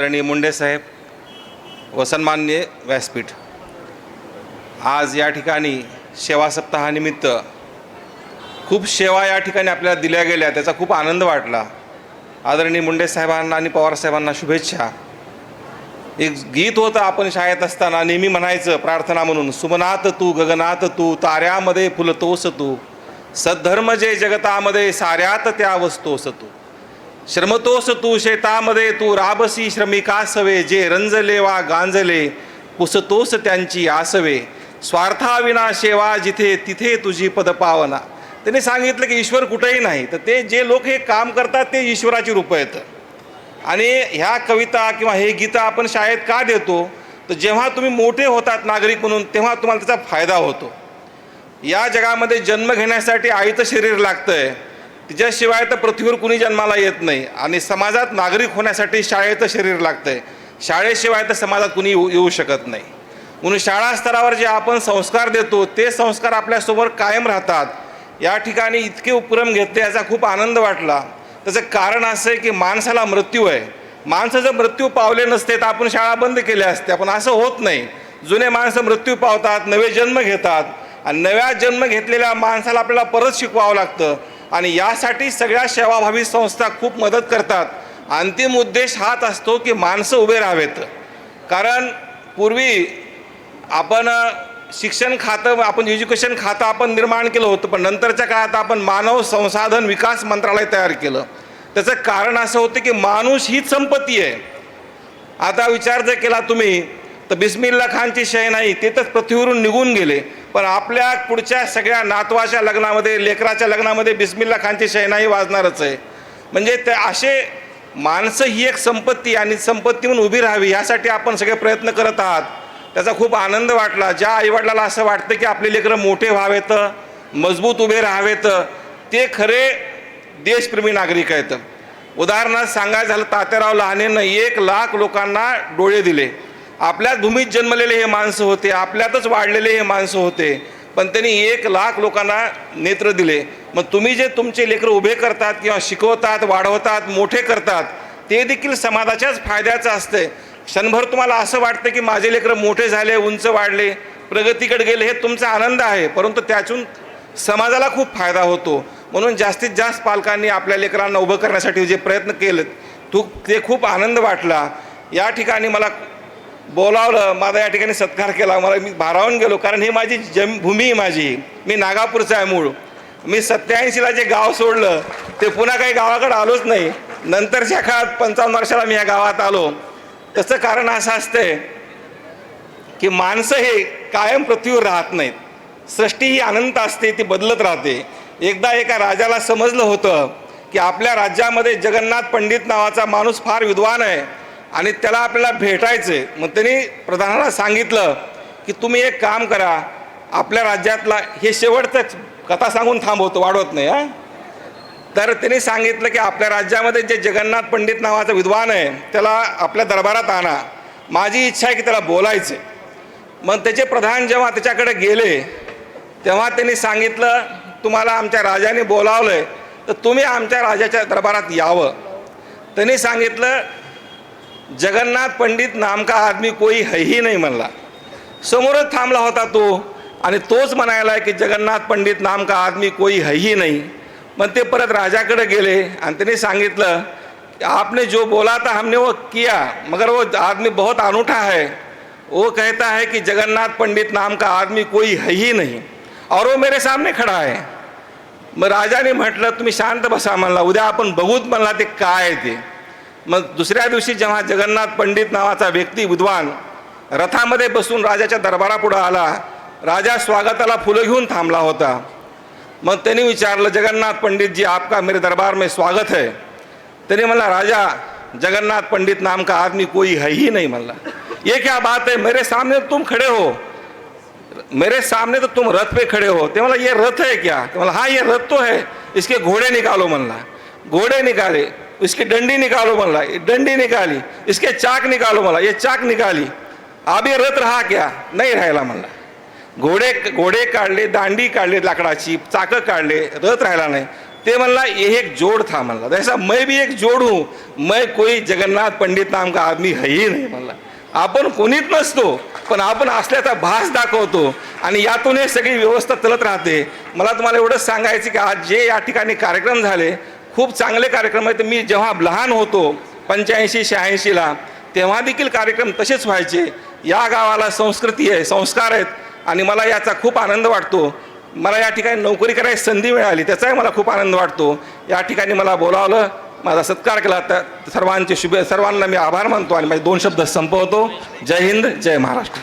आदरणीय मुंडे साहेब व सन्माननीय व्यासपीठ, आज या ठिकाणी सेवा सप्ताहानिमित्त खूप सेवा या ठिकाणी आपल्याला दिल्या गेल्या, त्याचा खूप आनंद वाटला। आदरणीय मुंडे साहेबांना आणि पवार साहेबांना शुभेच्छा। एक गीत होतं, आपण शाळेत असताना नेहमी म्हणायचं प्रार्थना म्हणून, सुमनात तू गगनात तू ताऱ्यामध्ये फुलतोस तू, सद्धर्म जे जगतामध्ये साऱ्यात त्या वस्तोस तू, श्रमतोस तू शेतामध्ये तू राबसी श्रमिकासवे, जे रंजले वा गांजले पुसतोस त्यांची आसवे, स्वार्थाविना सेवा जिथे तिथे तुझी पदपावना। त्यांनी सांगितलं की ईश्वर कुठेही नाही, तर ते जे लोक हे काम करतात ते ईश्वराची रूपं आहेत। आणि ह्या कविता किंवा हे गीतं आपण शाळेत का देतो, तर जेव्हा तुम्ही मोठे होतात नागरिक म्हणून तेव्हा तुम्हाला त्याचा फायदा होतो। या जगामध्ये जन्म घेण्यासाठी आईचं शरीर लागतं आहे, तिच्याशिवाय तर पृथ्वीवर कुणी जन्माला येत नाही। आणि समाजात नागरिक होण्यासाठी शाळेचं शरीर लागतं आहे, शाळेशिवाय तर समाजात कुणी येऊ शकत नाही। म्हणून शाळा स्तरावर जे आपण संस्कार देतो ते संस्कार आपल्यासमोर कायम राहतात। या ठिकाणी इतके उपक्रम घेतले, याचा खूप आनंद वाटला। त्याचं कारण असं आहे की माणसाला मृत्यू आहे, माणसं जर मृत्यू पावले नसते तर आपण शाळा बंद केल्या असत्या, पण असं होत नाही। जुने माणसं मृत्यू पावतात, नवे जन्म घेतात, आणि नव्या जन्म घेतलेल्या माणसाला आपल्याला परत शिकवावं लागतं। आणि यासाठी सगळ्या सेवाभावी संस्था खूप मदत करतात। अंतिम उद्देश हाच असतो की माणसं उभे राहावेत। कारण पूर्वी आपण शिक्षण खातं, आपण एज्युकेशन खातं आपण निर्माण केलं होतं, पण नंतरच्या काळात आपण मानव संसाधन विकास मंत्रालय तयार केलं। त्याचं कारण असं होतं की माणूस हीच संपत्ती आहे। आता विचार जर केला तुम्ही तर बिस्मिल्ला खानची शहनाई ते तर पृथ्वीवरून निघून गेले, पण आपल्या पुढच्या सगळ्या नातवाच्या लग्नामध्ये, लेकराच्या लग्नामध्ये बिस्मिल्ला खानची शहनाई वाजणारच आहे। म्हणजे ते असे माणसं ही एक संपत्ती, आणि संपत्ती म्हणून उभी राहावी यासाठी आपण सगळे प्रयत्न करत आहात। त्याचा खूप आनंद वाटला। ज्या आईवडिलाला असं वाटतं की आपले लेकरं मोठे व्हावेत, मजबूत उभे राहावेत, ते खरे देशप्रेमी नागरिक आहेत। उदाहरणार्थ सांगायचं झालं, तात्याराव लहानेनं 1,00,000 लोकांना डोळे दिले। आपल्याच भूमीत जन्मलेले हे माणसं होते, आपल्यातच वाढलेले हे माणसं होते, पण त्यांनी 1,00,000 लोकांना नेत्र दिले। मग तुम्ही जे तुमचे लेकरं उभे करतात किंवा शिकवतात, वाढवतात, मोठे करतात, ते देखील समाजाच्याच फायद्याचं असते। क्षणभर तुम्हाला असं वाटतं की माझे लेकरं मोठे झाले, उंच वाढले, प्रगतीकडे गेले, हे तुमचा आनंद आहे, परंतु त्यातून समाजाला खूप फायदा होतो। म्हणून जास्तीत जास्त पालकांनी आपल्या लेकरांना उभं करण्यासाठी जे प्रयत्न केलेत ते खूप आनंद वाटला। या ठिकाणी मला बोलावलं, माझा या ठिकाणी सत्कार केला, मी भारावून गेलो, कारण ही माझी भूमी आहे। माझी, मी नागापूरचा आहे मूळ। मी 87ला जे गाव सोडलं ते पुन्हा काही गावाकडे आलोच नाही। नंतरच्या काळात 55 वर्षाला मी या गावात आलो। त्याचं कारण असं असतंय की माणसं हे कायम पृथ्वीवर राहत नाहीत। सृष्टी ही अनंत असते, ती बदलत राहते। एकदा एका राजाला समजलं होतं की आपल्या राज्यामध्ये जगन्नाथ पंडित नावाचा माणूस फार विद्वान आहे आणि त्याला आपल्याला भेटायचं आहे। मग त्यांनी प्रधानाला सांगितलं की तुम्ही एक काम करा, आपल्या राज्यातला, हे शेवटचं कथा सांगून थांबवतो, वाढवत नाही हां। तर त्यांनी सांगितलं की आपल्या राज्यामध्ये जे जगन्नाथ पंडित नावाचा विद्वान आहे त्याला आपल्या दरबारात आणा, माझी इच्छा आहे की त्याला बोलायचं। मग त्याचे प्रधान जेव्हा त्याच्याकडे गेले तेव्हा त्यांनी सांगितलं, तुम्हाला आमच्या राजाने बोलावलं आहे तर तुम्ही आमच्या राजाच्या दरबारात यावं। त्यांनी सांगितलं, जगन्नाथ पंडित नाम का आदमी कोई है ही नहीं म्हणला। समोरच थांबला होता तो, आणि तोच म्हणायला की जगन्नाथ पंडित नाम का आदमी कोई है ही नहीं। मग ते परत राजाकडे गेले आणि त्यांनी सांगितलं, आपने जो बोला था हमने वो किया, मगर वो आदमी बहुत अनूठा है, वो कहता है कि जगन्नाथ पंडित नाम का आदमी कोई है ही नहीं, और वो मेरे सामने खड़ा है। मग राजाने म्हटलं, तुम्ही शांत बसा म्हणला, उद्या आपण बघूत म्हणला ते काय आहे ते। मग दुसऱ्या दिवशी जेव्हा जगन्नाथ पंडित नावाचा व्यक्ती विद्वान रथामध्ये बसून राजाच्या दरबारापुढे आला, राजा स्वागताला फुलं घेऊन थांबला होता। मग त्यांनी विचारलं, जगन्नाथ पंडित जी आपका मेरे दरबार में स्वागत है। त्यांनी म्हणला, राजा जगन्नाथ पंडित नाम का आदमी कोई है ही नहीं म्हणला। ये क्या बात है, मेरे सामने तुम खड़े हो, मेरे सामने तो तुम रथ पे खड़े हो। ते मला, ये रथ है क्या? ते मला, हाँ ये रथ तो है, इसके घोड़े निकालो म्हणला। घोड़े निकाले, इसकी डंडी निकालो म्हणला, डंडी निकाली, इसके चाक निकालो म्हणला, ये चाक निकाली। अब ये रथ रहा क्या? नहीं राहिला म्हणला। घोडे काढले, दांडी काढली लाकडाची, चाकं काढले, रथ राहिला नाही। ते म्हणला ये एक जोड़ था म्हणला, जैसा मैं भी एक जोड़ हूँ, मैं कोई जगन्नाथ पंडित नाम का आदमी है ही नाही म्हणला. आपण कोणीच नसतो, पण आपण असल्याचा भास दाखवतो आणि यातून हे सगळी व्यवस्था चालत राहते. मला तुम्हाला एवढंच सांगायचं की आज जे या ठिकाणी कार्यक्रम झाले खूप चांगले कार्यक्रम आहेत. मी जेव्हा लहान होतो 85-86ला तेव्हा देखील कार्यक्रम तसेच व्हायचे. या गावाला संस्कृती आहे, संस्कार आहेत आणि मला याचा खूप आनंद वाटतो. मला या ठिकाणी नोकरी करायची संधी मिळाली त्याचाही मला खूप आनंद वाटतो. या ठिकाणी मला बोलावलं, माझा सत्कार केला, तर सर्वांना मी आभार मानतो आणि माझे 2 शब्द संपवतो. जय हिंद, जय महाराष्ट्र.